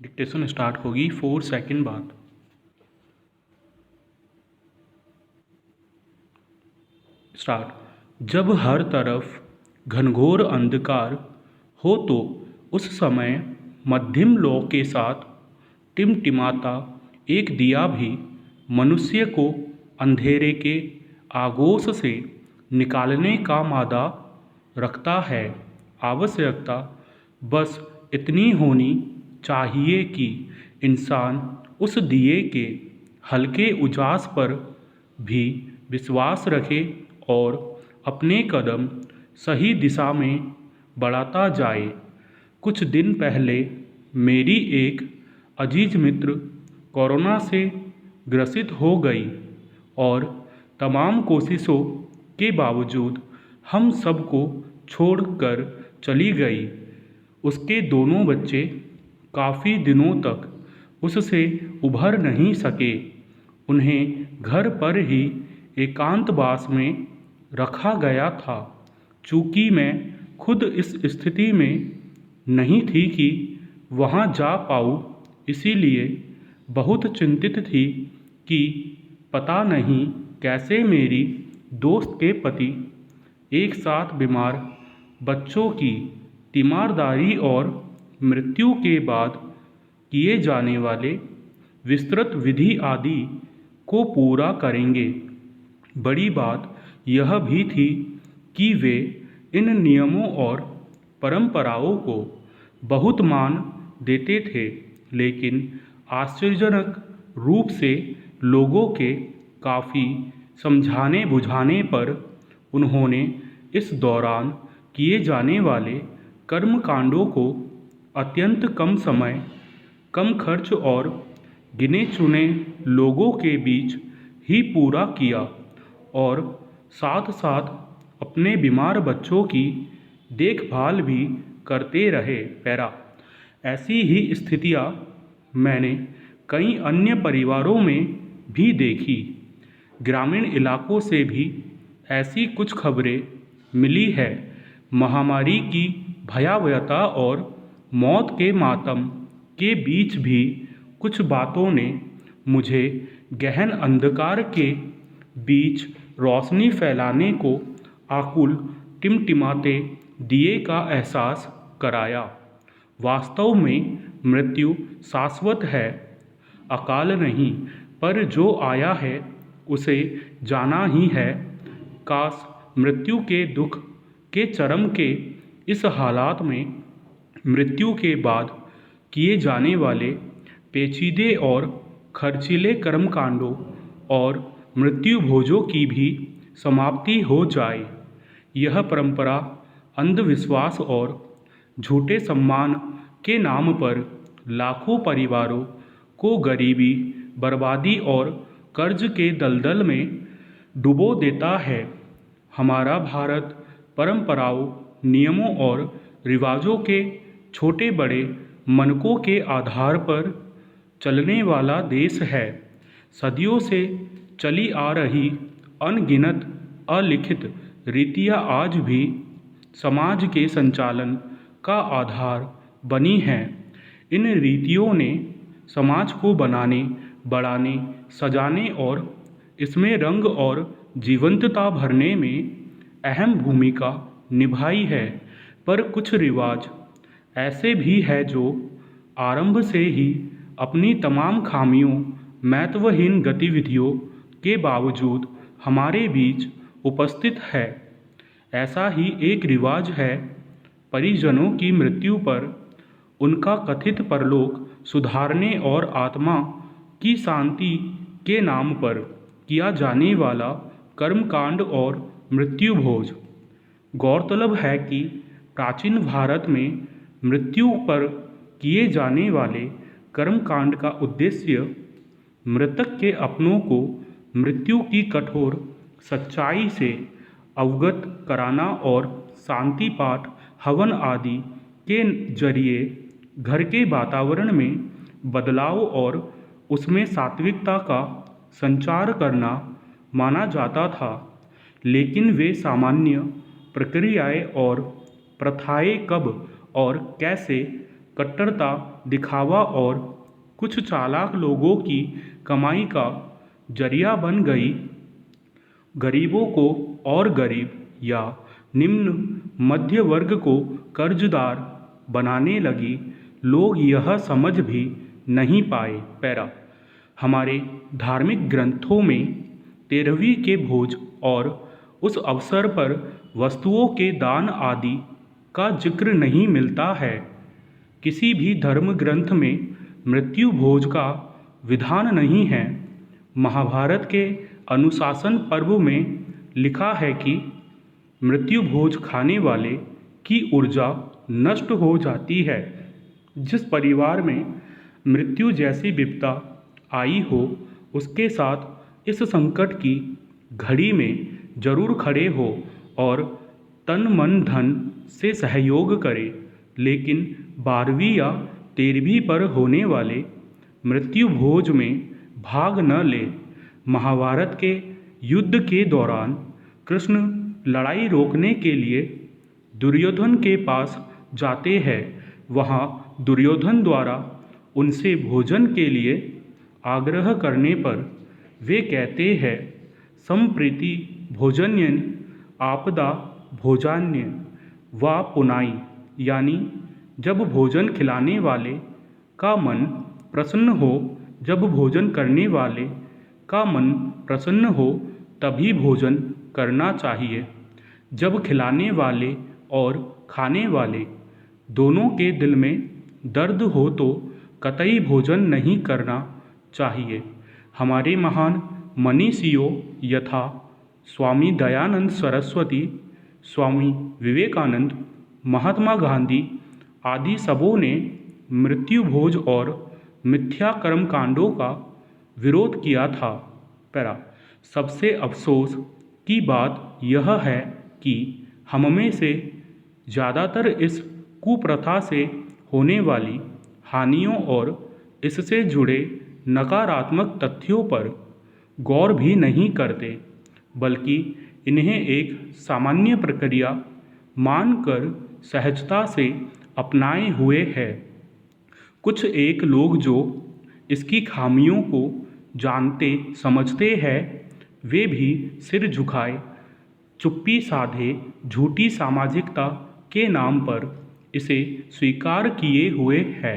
Dictation start होगी 4 second बाद। Start. जब हर तरफ घनघोर अंधकार हो तो उस समय मध्यम लौ के साथ टिमटिमाता एक दिया भी मनुष्य को अंधेरे के आगोश से निकालने का मादा रखता है। आवश्यकता बस इतनी होनी चाहिए कि इंसान उस दिए के हल्के उजास पर भी विश्वास रखे और अपने कदम सही दिशा में बढ़ाता जाए। कुछ दिन पहले मेरी एक अजीज मित्र कोरोना से ग्रसित हो गई और तमाम कोशिशों के बावजूद हम सबको छोड़कर चली गई। उसके दोनों बच्चे काफ़ी दिनों तक उससे उभर नहीं सके। उन्हें घर पर ही एकांतवास में रखा गया था। चूँकि मैं खुद इस स्थिति में नहीं थी कि वहाँ जा पाऊँ, इसीलिए बहुत चिंतित थी कि पता नहीं कैसे मेरी दोस्त के पति एक साथ बीमार बच्चों की तीमारदारी और मृत्यु के बाद किए जाने वाले विस्तृत विधि आदि को पूरा करेंगे। बड़ी बात यह भी थी कि वे इन नियमों और परंपराओं को बहुत मान देते थे, लेकिन आश्चर्यजनक रूप से लोगों के काफ़ी समझाने बुझाने पर उन्होंने इस दौरान किए जाने वाले कर्मकांडों को अत्यंत कम समय, कम खर्च और गिने चुने लोगों के बीच ही पूरा किया और साथ साथ अपने बीमार बच्चों की देखभाल भी करते रहे। पैरा। ऐसी ही स्थितियाँ मैंने कई अन्य परिवारों में भी देखी। ग्रामीण इलाकों से भी ऐसी कुछ खबरें मिली है। महामारी की भयावहता और मौत के मातम के बीच भी कुछ बातों ने मुझे गहन अंधकार के बीच रोशनी फैलाने को आकुल टिमटिमाते दिए का एहसास कराया। वास्तव में मृत्यु शाश्वत है, अकाल नहीं, पर जो आया है उसे जाना ही है। काश मृत्यु के दुख के चरम के इस हालात में मृत्यु के बाद किए जाने वाले पेचीदे और खर्चीले कर्मकांडों और मृत्यु भोजों की भी समाप्ति हो जाए। यह परंपरा अंधविश्वास और झूठे सम्मान के नाम पर लाखों परिवारों को गरीबी, बर्बादी और कर्ज के दलदल में डुबो देता है। हमारा भारत परंपराओं, नियमों और रिवाजों के छोटे बड़े मनकों के आधार पर चलने वाला देश है। सदियों से चली आ रही अनगिनत अलिखित रीतियाँ आज भी समाज के संचालन का आधार बनी हैं। इन रीतियों ने समाज को बनाने, बढ़ाने, सजाने और इसमें रंग और जीवंतता भरने में अहम भूमिका निभाई है। पर कुछ रिवाज ऐसे भी हैं जो आरंभ से ही अपनी तमाम खामियों, महत्वहीन गतिविधियों के बावजूद हमारे बीच उपस्थित है। ऐसा ही एक रिवाज है परिजनों की मृत्यु पर उनका कथित परलोक सुधारने और आत्मा की शांति के नाम पर किया जाने वाला कर्मकांड और मृत्यु भोज। गौरतलब है कि प्राचीन भारत में मृत्यु पर किए जाने वाले कर्मकांड का उद्देश्य मृतक के अपनों को मृत्यु की कठोर सच्चाई से अवगत कराना और शांति पाठ, हवन आदि के जरिए घर के वातावरण में बदलाव और उसमें सात्विकता का संचार करना माना जाता था। लेकिन वे सामान्य प्रक्रियाएं और प्रथाएं कब और कैसे कट्टरता दिखावा और कुछ चालाक लोगों की कमाई का जरिया बन गई। गरीबों को और गरीब या निम्न मध्य वर्ग को कर्जदार बनाने लगी। लोग यह समझ भी नहीं पाए। पैरा हमारे धार्मिक ग्रंथों में 13वीं के भोज और उस अवसर पर वस्तुओं के दान आदि का जिक्र नहीं मिलता है। किसी भी धर्म ग्रंथ में मृत्यु भोज का विधान नहीं है। महाभारत के अनुशासन पर्व में लिखा है कि मृत्यु भोज खाने वाले की ऊर्जा नष्ट हो जाती है। जिस परिवार में मृत्यु जैसी विपदा आई हो उसके साथ इस संकट की घड़ी में जरूर खड़े हो और तन मन धन से सहयोग करे। लेकिन 12वीं या 13वीं पर होने वाले मृत्यु भोज में भाग न ले। महाभारत के युद्ध के दौरान कृष्ण लड़ाई रोकने के लिए दुर्योधन के पास जाते हैं। वहाँ दुर्योधन द्वारा उनसे भोजन के लिए आग्रह करने पर वे कहते हैं, संप्रीति भोजन्यन आपदा भोजान्य व पुनाई, यानी जब भोजन खिलाने वाले का मन प्रसन्न हो, जब भोजन करने वाले का मन प्रसन्न हो तभी भोजन करना चाहिए। जब खिलाने वाले और खाने वाले दोनों के दिल में दर्द हो तो कतई भोजन नहीं करना चाहिए। हमारे महान मनीषियों यथा स्वामी दयानंद सरस्वती, स्वामी विवेकानंद, महात्मा गांधी आदि सबों ने मृत्यु भोज और मिथ्या कर्म कांडों का विरोध किया था। पैरा सबसे अफसोस की बात यह है कि हम में से ज़्यादातर इस कुप्रथा से होने वाली हानियों और इससे जुड़े नकारात्मक तथ्यों पर गौर भी नहीं करते, बल्कि इन्हें एक सामान्य प्रक्रिया मानकर सहजता से अपनाए हुए है। कुछ एक लोग जो इसकी खामियों को जानते समझते हैं वे भी सिर झुकाए चुप्पी साधे झूठी सामाजिकता के नाम पर इसे स्वीकार किए हुए है।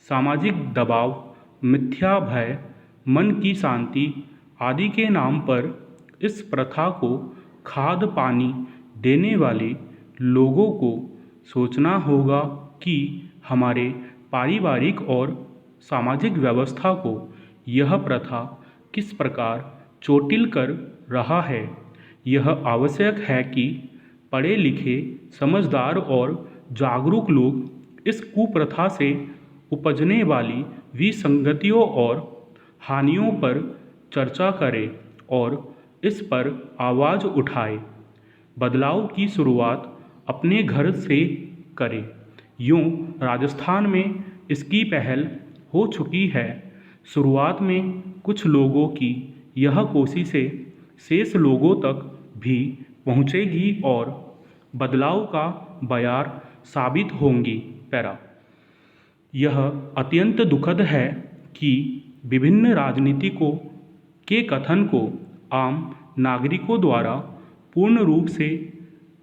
सामाजिक दबाव, मिथ्या भय, मन की शांति आदि के नाम पर इस प्रथा को खाद पानी देने वाले लोगों को सोचना होगा कि हमारे पारिवारिक और सामाजिक व्यवस्था को यह प्रथा किस प्रकार चोटिल कर रहा है। यह आवश्यक है कि पढ़े लिखे, समझदार और जागरूक लोग इस कुप्रथा से उपजने वाली विसंगतियों और हानियों पर चर्चा करें और इस पर आवाज़ उठाएं। बदलाव की शुरुआत अपने घर से करें। यूँ राजस्थान में इसकी पहल हो चुकी है। शुरुआत में कुछ लोगों की यह कोशिशें शेष लोगों तक भी पहुँचेगी और बदलाव का बयार साबित होंगी। पैरा यह अत्यंत दुखद है कि विभिन्न राजनीतिकों के कथन को आम नागरिकों द्वारा पूर्ण रूप से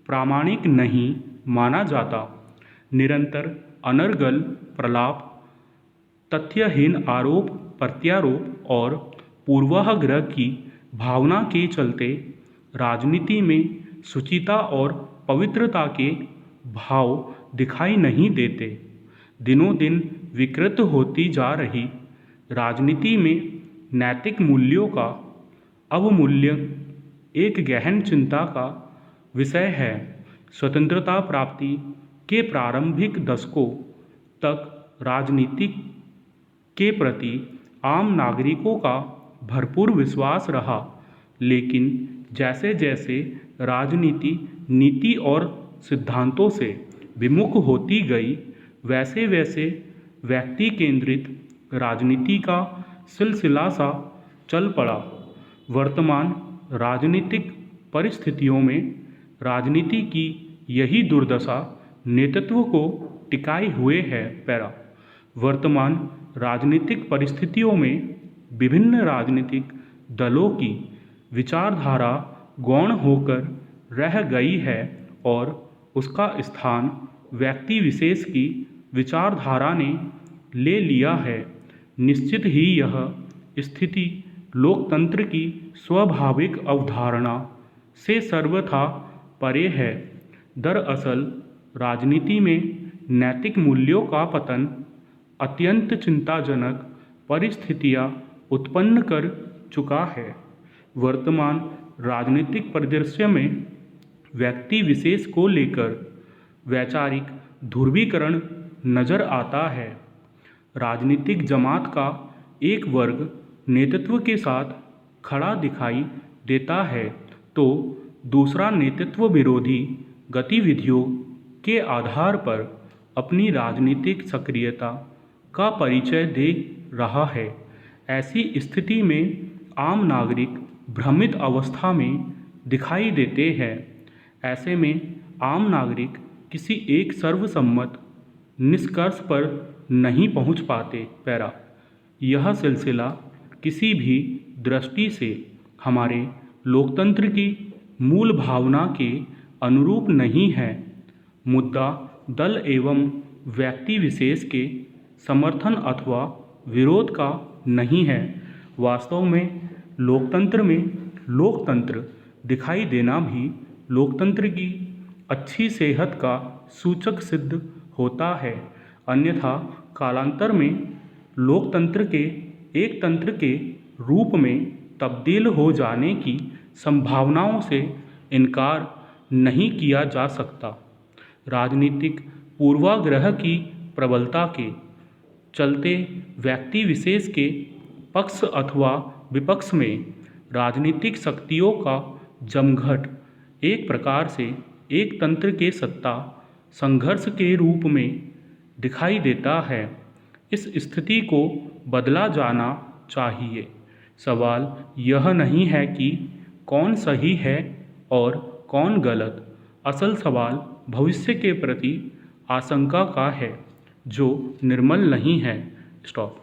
प्रामाणिक नहीं माना जाता। निरंतर अनर्गल प्रलाप, तथ्यहीन आरोप प्रत्यारोप और पूर्वाग्रह की भावना के चलते राजनीति में शुचिता और पवित्रता के भाव दिखाई नहीं देते। दिनों दिन विकृत होती जा रही राजनीति में नैतिक मूल्यों का अवमूल्यन एक गहन चिंता का विषय है। स्वतंत्रता प्राप्ति के प्रारंभिक दशकों तक राजनीति के प्रति आम नागरिकों का भरपूर विश्वास रहा, लेकिन जैसे जैसे राजनीति नीति और सिद्धांतों से विमुख होती गई, वैसे वैसे व्यक्ति केंद्रित राजनीति का सिलसिला सा चल पड़ा। वर्तमान राजनीतिक परिस्थितियों में राजनीति की यही दुर्दशा नेतृत्व को टिकाए हुए है। पैरा वर्तमान राजनीतिक परिस्थितियों में विभिन्न राजनीतिक दलों की विचारधारा गौण होकर रह गई है और उसका स्थान व्यक्ति विशेष की विचारधारा ने ले लिया है। निश्चित ही यह स्थिति लोकतंत्र की स्वाभाविक अवधारणा से सर्वथा परे है। दरअसल राजनीति में नैतिक मूल्यों का पतन अत्यंत चिंताजनक परिस्थितियां उत्पन्न कर चुका है। वर्तमान राजनीतिक परिदृश्य में व्यक्ति विशेष को लेकर वैचारिक ध्रुवीकरण नजर आता है। राजनीतिक जमात का एक वर्ग नेतृत्व के साथ खड़ा दिखाई देता है तो दूसरा नेतृत्व विरोधी गतिविधियों के आधार पर अपनी राजनीतिक सक्रियता का परिचय दे रहा है। ऐसी स्थिति में आम नागरिक भ्रमित अवस्था में दिखाई देते हैं। ऐसे में आम नागरिक किसी एक सर्वसम्मत निष्कर्ष पर नहीं पहुंच पाते। पैरा यह सिलसिला किसी भी दृष्टि से हमारे लोकतंत्र की मूल भावना के अनुरूप नहीं है। मुद्दा दल एवं व्यक्ति विशेष के समर्थन अथवा विरोध का नहीं है। वास्तव में लोकतंत्र में लोकतंत्र दिखाई देना भी लोकतंत्र की अच्छी सेहत का सूचक सिद्ध होता है। अन्यथा कालांतर में लोकतंत्र के एक तंत्र के रूप में तब्दील हो जाने की संभावनाओं से इनकार नहीं किया जा सकता। राजनीतिक पूर्वाग्रह की प्रबलता के चलते व्यक्ति विशेष के पक्ष अथवा विपक्ष में राजनीतिक शक्तियों का जमघट एक प्रकार से एक तंत्र के सत्ता संघर्ष के रूप में दिखाई देता है। इस स्थिति को बदला जाना चाहिए। सवाल यह नहीं है कि कौन सही है और कौन गलत। असल सवाल भविष्य के प्रति आशंका का है जो निर्मल नहीं है। स्टॉप।